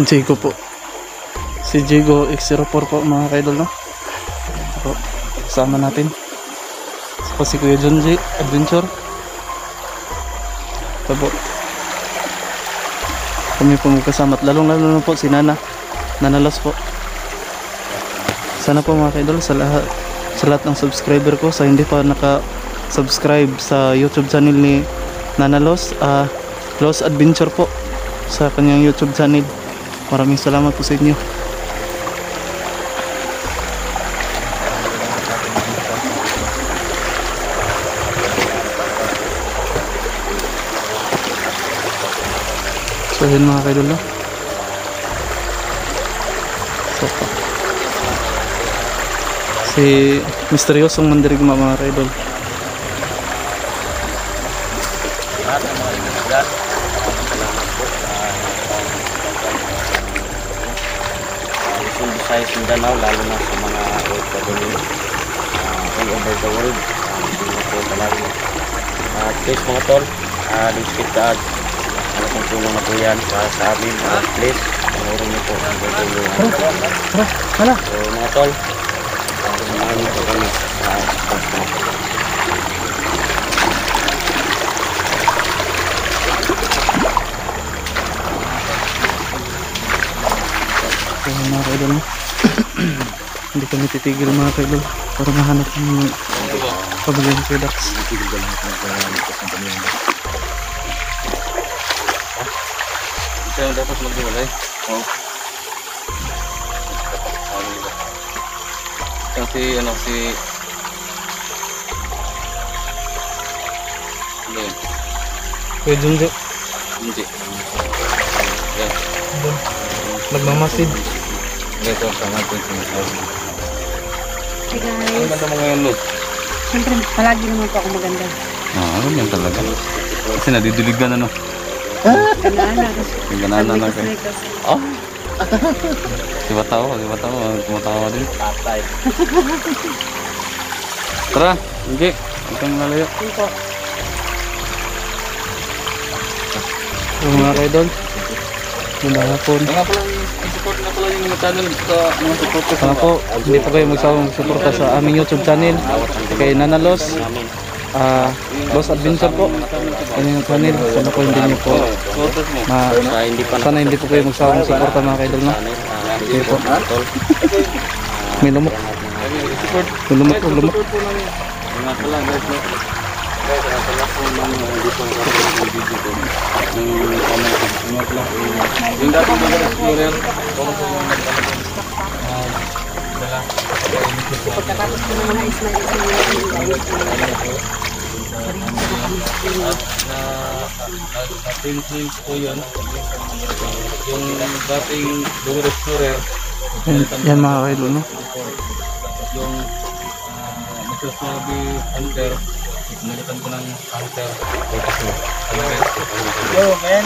Jigo po. Si Jigo X04 po mga kaidol, no? Ito, kasama natin. Ito si Kuya John J Adventure. Ito po. Kami po magkasama at lalong lalo na po si Nana Los po. Sana po mga kaidol sa lahat ng subscriber ko, sa hindi pa naka-subscribe sa YouTube channel ni Nana Los Adventure po, sa kanyang YouTube channel. Maraming salamat po sa inyo. So yun mga kaidol, no? So, si misteryosong mandirigma mga kaidol. Visayas Mindanao, lalo na sa mga OFW all over the world. Hindi na po palagi. Please mga tol, don't skip the ads. Malaking tulong na po yan para sa amin. Please, panoorin niyo po ang video. So mga tol, samahan niyo po kami sa podcast. So mga kaidol, no? Hindi kami titigil mga kaidol para mahanap ng pabigyan products. Ito yung dapat mag-iwalay. Oo. Kasi ano si hindi. Kuya John J. Hindi. Yan. Nagmamasid. Ito sama natin sa Hey ano guys, ganda mo ngayon, Luz? siyempre palagi naman po ako maganda. Ano yan talaga? Kasi nadidiligan ano? Ganaan kasi. Yung banana na kayo. Kasi. Oh? Tumatawa tumatawa din. Patay. Tara, hindi. Huwag kang nalayo. Yun po. So mga kaidol, ganda hapon. Nga pala, support na pala yung mga channel sa mga supporters. Sana po, hindi po kayo magsawang magsuporta sa aming YouTube channel kay Nana Los Adventure po. Kanyang channel, sana po hindi niyo po sana hindi po kayo magsawang suporta mga kaidol, no? Okay po. May lumok. May lumok. Nga pala guys, no? Guys, pala po naman dito ang video ko. Yung dating mga explorer, kung po yung dala. Pagkatapos ko naman is may na-teams po yun. Yung dating Dungor Explorer, Yan mga kaidol, no? yung Masasabi Hunter, nalitan ko ng Hunter. Yo, man!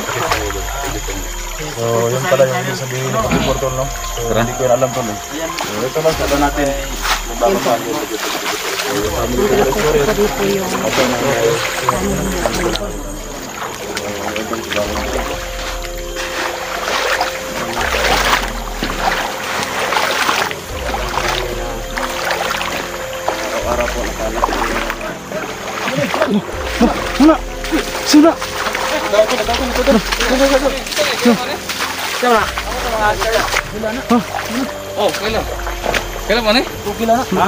So, yun pala yung ibig sabihin ng pag-importer, no? So, hindi ko yun alam to, no? So, ito lang, sabi natin. Magbabasaan yun. pwede po yung Araw-araw po nakalap. Wala! Sila! Oh, kailan? Kailan man eh? Kila na. Ha?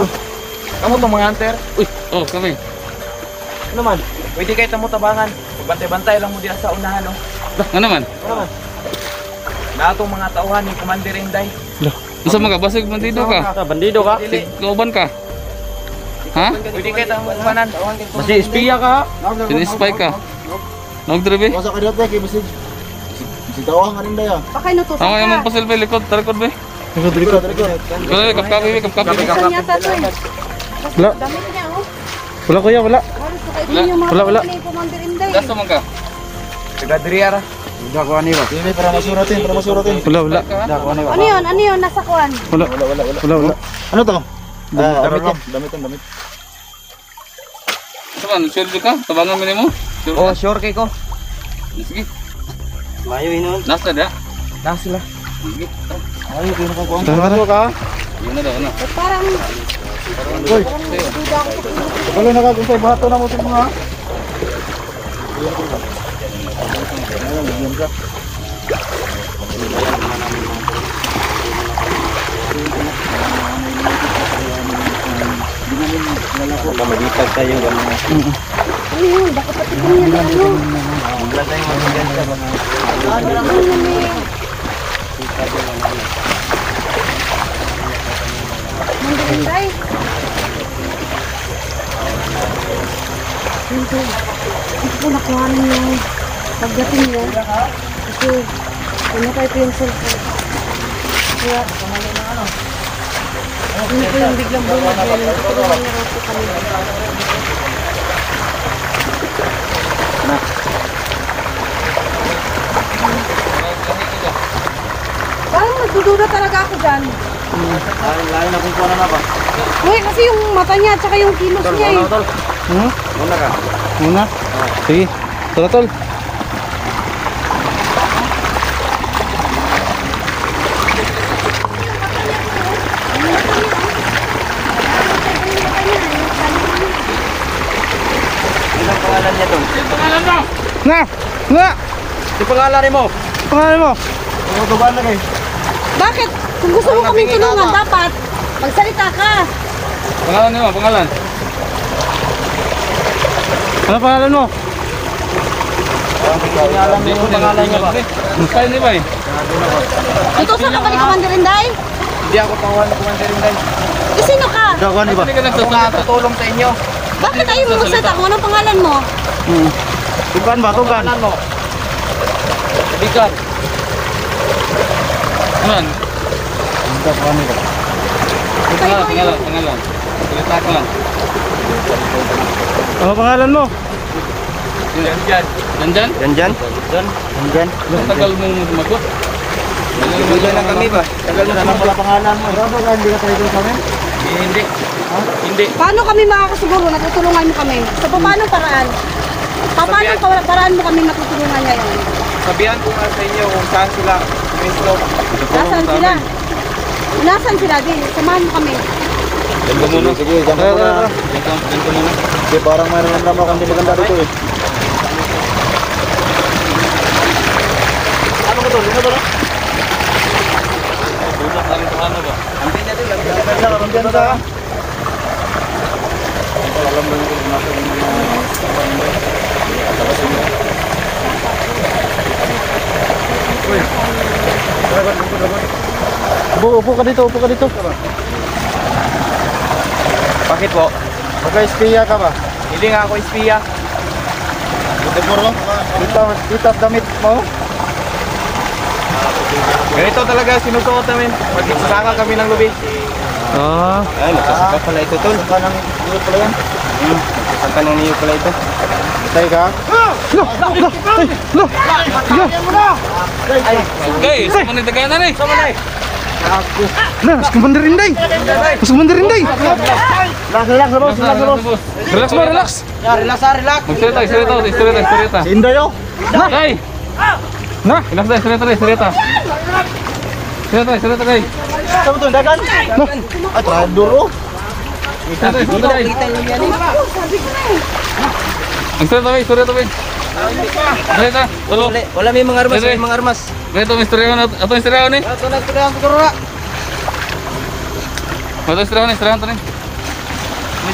Kamu to mga hunter? Uy, oh kami. Ano naman? Pwede kayo tamo tabangan. Bantay-bantay lang mo diyan sa unahan, no? Ano naman? Ano naman? Na itong mga tauhan ni Commander Inday. Isa mga basig bandido ka? Bandido ka? Kauban ka? Ha? Pwede kayo tamo tabangan. Basi espiya ka. Sinispy ka? Nagdribe? Masa ka dito kay basi. Si tawang kanin daya. pakay nutusan Ako yung ka. magpasil pa likod, talikod ba? Dito. Kaya kapkapi. Nutusan yata to eh. Wala. Dami niya oh. Wala kuya, wala. Halos pakay din yung mga Wala. ni Commander Inday. Dasa man ka? Taga Driara. Udah ko ani ba? Dili para masuratin. Wala. Udah ko ani ba? Ano yun? Nasa kuwan? Wala. Ano to? Damit. Saman, sure ka? Tabangan mo mo? Sure Oh, ka? sure kay ko. Sige. Layo inon. Nasa da? Na sila. Ay, kaya nakakuha. Tara, tara. Yun na daw, ano? Parang, Uy, duda ako. wala nakakuha. Bahato na mo ito mga. Magitag tayo gano'n. Ano yun? Baka pati ko yan ano. Wala tayong magigyan sa mga Ano naman eh. Mandarinday. Hindi ko nakuhanin yung pagdating niya. Kasi pinatay ko yung cellphone. Kaya, hindi ko yung biglang bumag yan. Tutulungan niya rin po kami. Parang nagdududa talaga ako dyan. layo na kung kuha na ba? Uy, kasi yung mata niya at saka yung kilos Tol, niya eh. tol. Hmm? Muna ka. Muna. Sige. Tara, tol. Ilang pangalan niya tol? Na! Na! Di pangalan mo? Pangalan mo? Tutuban na kayo. Bakit? Kung gusto mo kaming tulungan, dapat magsalita ka. Pangalan niyo, pangalan. Ano pangalan mo? Pangalan niyo, pangalan niyo ba? Kaya ni ba eh? Ito sa ka ba ni Commander Inday? Hindi ako tawahan ng Commander Inday. Eh, sino ka? Gagawa di ba? Hindi ka nagsasalita. Tutulong sa inyo. Bakit ayaw mo magsalita? Kung anong pangalan mo? Hmm. Tugan ba? Tugan. Pangalan mo. Bigan. Aman. Pangalan, pangalan. Salita ka lang. Ano pangalan mo? Yan dyan. Yan dyan? Yan dyan? Dyan. Yan dyan? Tagal mong sumagot. Tagal na kami ba? Tagal na Ano pala pangalan mo? Ano ba hindi ka tayo doon sa amin? Hindi. Hindi. Paano kami makakasiguro na tutulungan mo kami? Sa paano paraan? Paano paraan mo kami matutulungan ngayon? Sabihan ko nga sa inyo kung saan sila mismo. Nasaan sila? Nasaan sila? Di, samahan mo kami. Diyan ka muna. Sige, diyan ka muna. Diyan ka muna. Kasi parang mayroon naman kang hindi maganda dito eh. Ano ko to? Ano ba? Tulak kami sa ano ba? Ampin na din. Diyan ka. Alam mo yung nasa Upo ka dito, upo ka dito. Bakit po? Magka-espiya ka ba? Hindi nga ako espiya. Dito at damit mo. Ganito talaga sinusuot namin. Pag sasaka kami ng lubi. Ah. Ay, nakasaka pala ito tol. Saka nang iyo pala yan. Nakasaka ng niyo pala ito. Tay ka? Lo! Lo! Ay! Lo! Ay, okay. Sama na tagayan na Sama na Na! Mas Commander Inday! Mas Commander Inday! Relax, boss. Relax mo, relax! Relax. Magsalita, salita. Si Indayo. Na! Kay! Na! Relax tayo, salita. Salita kay. Saan to? Dagan? Ay, duro. Salita kay. Magsalita kay, Salita, tulo. Wala may mga armas, may mga armas. Ito istorya na, ato istorya ni. Ito nagtirahan ko ra. Ato istorya to ni. Ni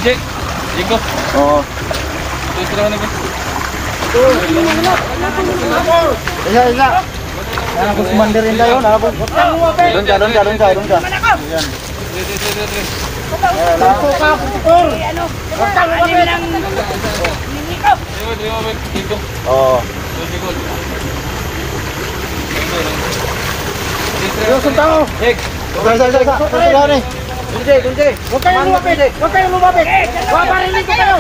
Jiko. Oo. Ato istorya ni. Isa. Yan ako si Commander Indayo. Doon ka. Yan. Jiko. Oo. Yung tao. Isa ni. Kunjay. Huwag kayong lumapit. Paparinig ko kayo.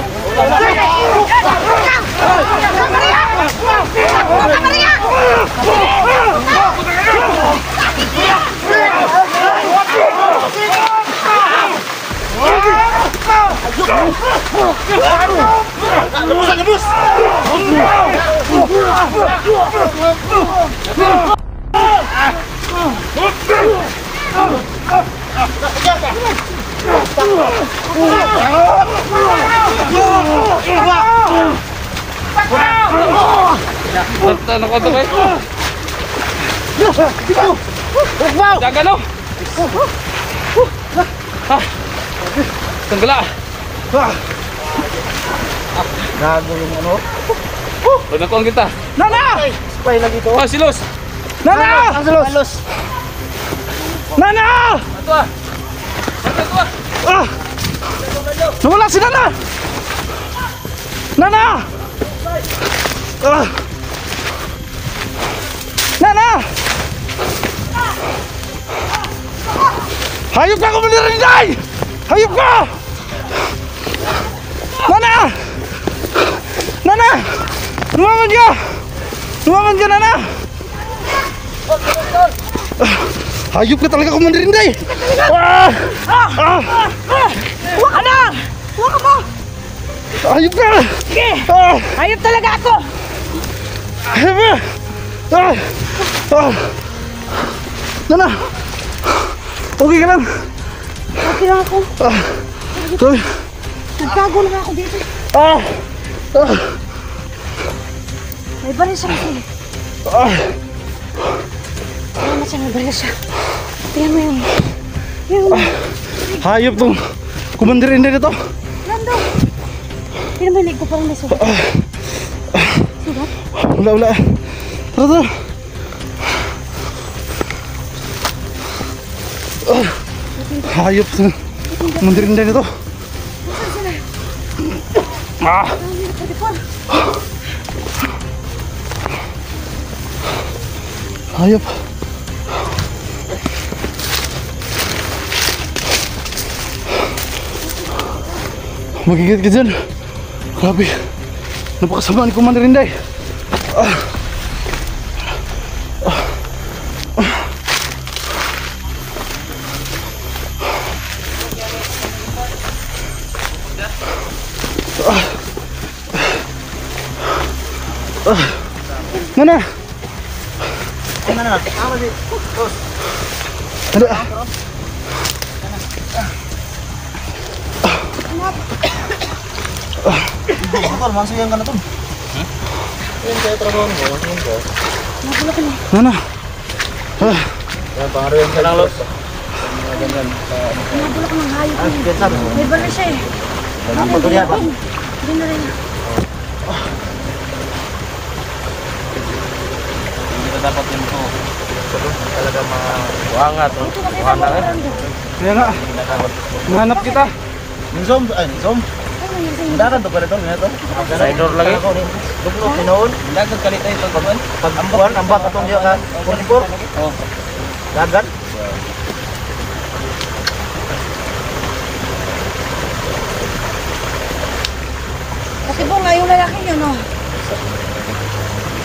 Bus! Ano ko ito kayo? Jaga no? Tanggala. Gago yung ano. Panakuan kita. Nana! Spy lagi ito. Oh, silos. Nana! Ang salos. Nana! Ato ah. Ato ah. Ah! Nawala si Nana! Nana! Ah! Nana! Hayop ka kumandirinday! Hayop ka! Nana! Nana! Lumaman ka! Lumaman ka, Nana! Hayop ka talaga kumandirinday! Ah! Huwag ka na! Huwag ka mo! Hayop ka! Sige! Ah! Hayop talaga ako! Hayop ka! Ah! Ah! Nana! Okay ka lang? Okay lang ako. Ah! Sorry. Nagtago lang ako dito. Ah! Ah! May baril siya kasi. Ah! Salamat siya, may baril siya. Tingnan mo yun. Yung Hayop tong kumandirin na ito. Nando. Tingnan mo yung leg ko parang may sugat. Sugat? Wala. Tara. Ah! Hayop tong kumandirin na ito. Nasaan sila? Ah! Ang hirap pa dito. Hayop. Magigit ka dyan. Grabe. Napakasama ni Commander Inday. Mana? Mana? Ada. Motor, masih yang kana to. Yung kaya trabaho mo, yung ko. Nabulok na. Mana? Yan, pangaro yung sa los. Ganyan. Nabulok ng hayop yun. May baril siya eh. Apa to yan? Hindi na rin. Hindi dapat yun po. Talaga maangat. Ito nakita mo ang rando. Kaya nga. Nahanap kita. Zoom, ay, zoom. Ano yun sa'yo? Dagan to pala to, nito. Sidor lagi. Duplo tinoon. Dagat kalita ito kaman. Pag ambuan, ambak atong diya ka. 44. Oh. Dagan. Katibong nga yung lalaki yun, oh.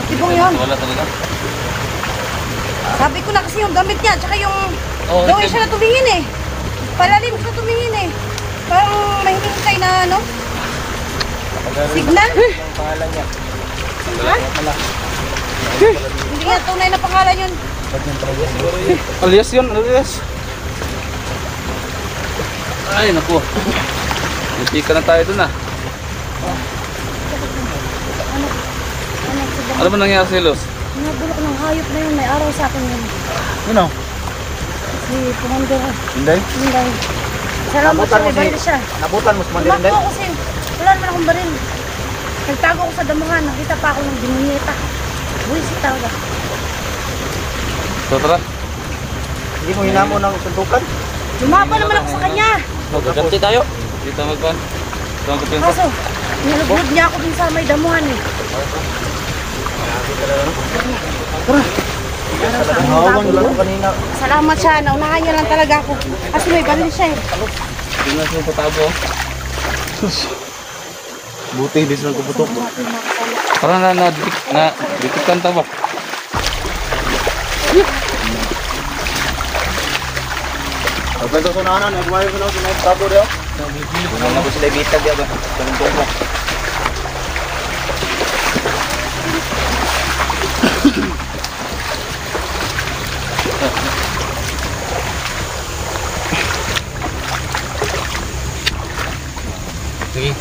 Katibong yun. Wala talaga. Sabi ko na kasi yung damit niya, tsaka yung Oh, gawin siya na tumingin eh. Palalim siya tumingin eh. Parang may hinihintay na ano? Signal? Pangalan niya. Signal? Hindi nga tunay na pangalan yun. Alias yun, alias. Ay, naku. Hindi na tayo dun ah. Ano ba nangyari sa Los? Nabulok ng hayop na yun, may araw sa akin yun. You know. Si Commander, Hindi. hindi. Salamat siya, may baril siya. Nabutan mo sa mandirin Tumakbo ako kasi wala naman akong baril. Nagtago ako sa damuhan, nakita pa ako ng dinunyeta. Buwisit talaga. So tara. Hindi mo hinamo ng suntukan. Lumaba naman ako sa kanya. Magkaganti tayo. Dito magpan. Kaso, nilubog niya ako dun sa may damuhan eh. Hawang lang kanina. Salamat siya, naunahan niya lang talaga ako. Kasi may baril siya eh. Tingnan sa patabo. Buti hindi sila kuputok. Parang na dikitkan ta ba? Pagka sa sunahanan, nagmayo ko na sa mga tabo rin. Ano ko sila bitag diya ba? Ganun ba?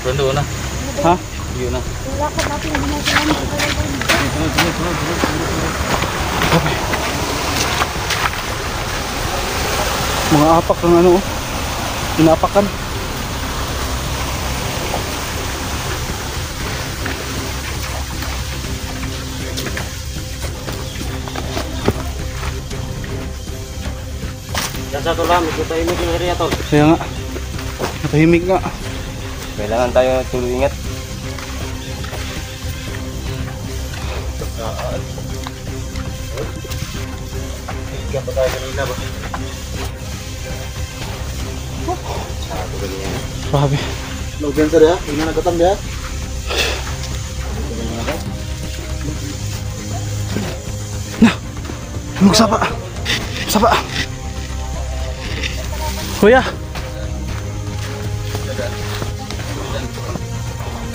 Doon na. Ha? Yun na. Wala ka natin ginagawa. Mga apak ng ano, oh. Inapakan. Sa to lang, ito tayo yung area tol. Kaya nga. Matahimik nga. Kailangan tayo tuloy ingat. Kaya pa tayo kanina ba? Grabe. Lugyan sa dia. Ina nagatam dia. Magsapa. Sapa. Kuya.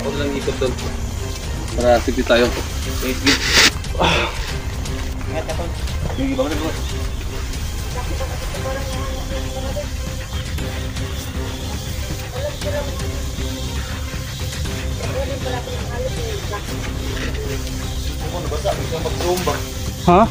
Huwag lang ikot doon. Para sipit tayo. Ingat ka tol. Sige, bakit mo? Ha?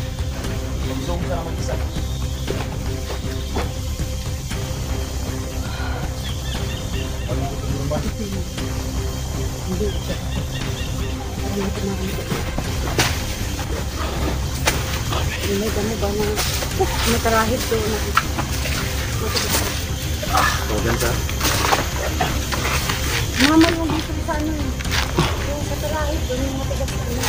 May dami ba na matarahit ko na. Lugyan sa. Mama yung dito sa ano eh. Yung matarahit doon yung matigas na ano.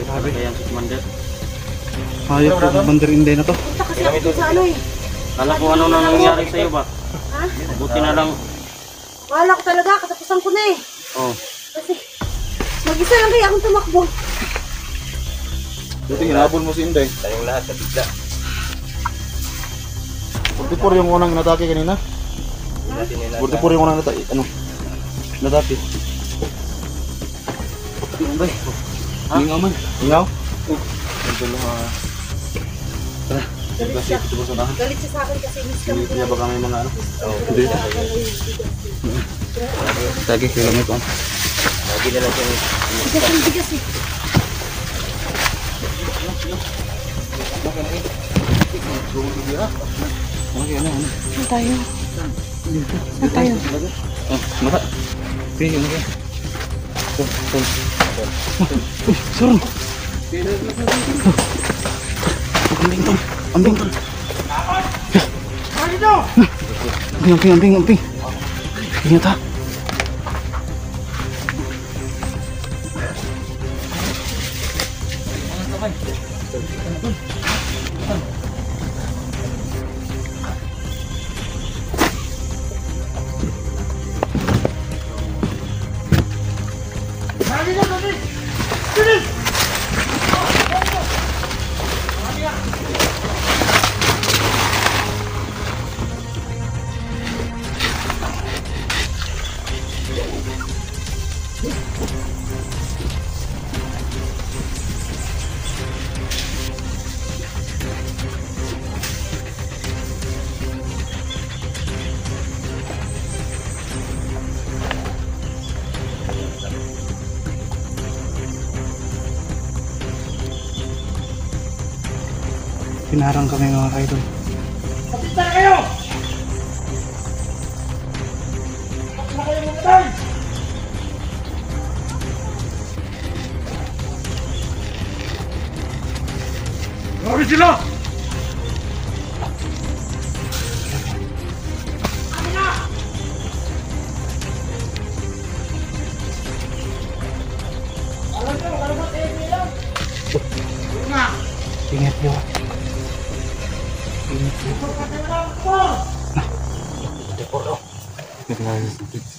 Sabi kaya si Commander. Hayop po, bandarinday na to. Punta kasi ako sa ano eh. Kala ko ano na nangyari sa'yo ba? Ha? Buti na lang. Wala ko talaga, katapusan ko na eh. Oh. Kasi mag-isa lang kaya akong tumakbo. Buti hinabol mo si Inday. Tayong lahat sa bigla. 44 yung unang natake kanina. 44 yung unang natake. Ano? Natake. Bay. Ingaw man. Ingaw? Ito lang Tara. Galit siya. Ito sa unahan. Galit siya sa akin kasi miss kami. Hindi niya baka may mga ano. Hindi. Sige, kilamit on. lagi na lang siya. Bigas ang bigas eh. Saan tayo? Saan tayo? Oh, mata. Sige, ano ka? Surun. Ambing tol. Ambing tol. Ambing. Ingat ha. Pinarang kami mga kaidol. Grabe sila! Ingat yun. Ingat yun.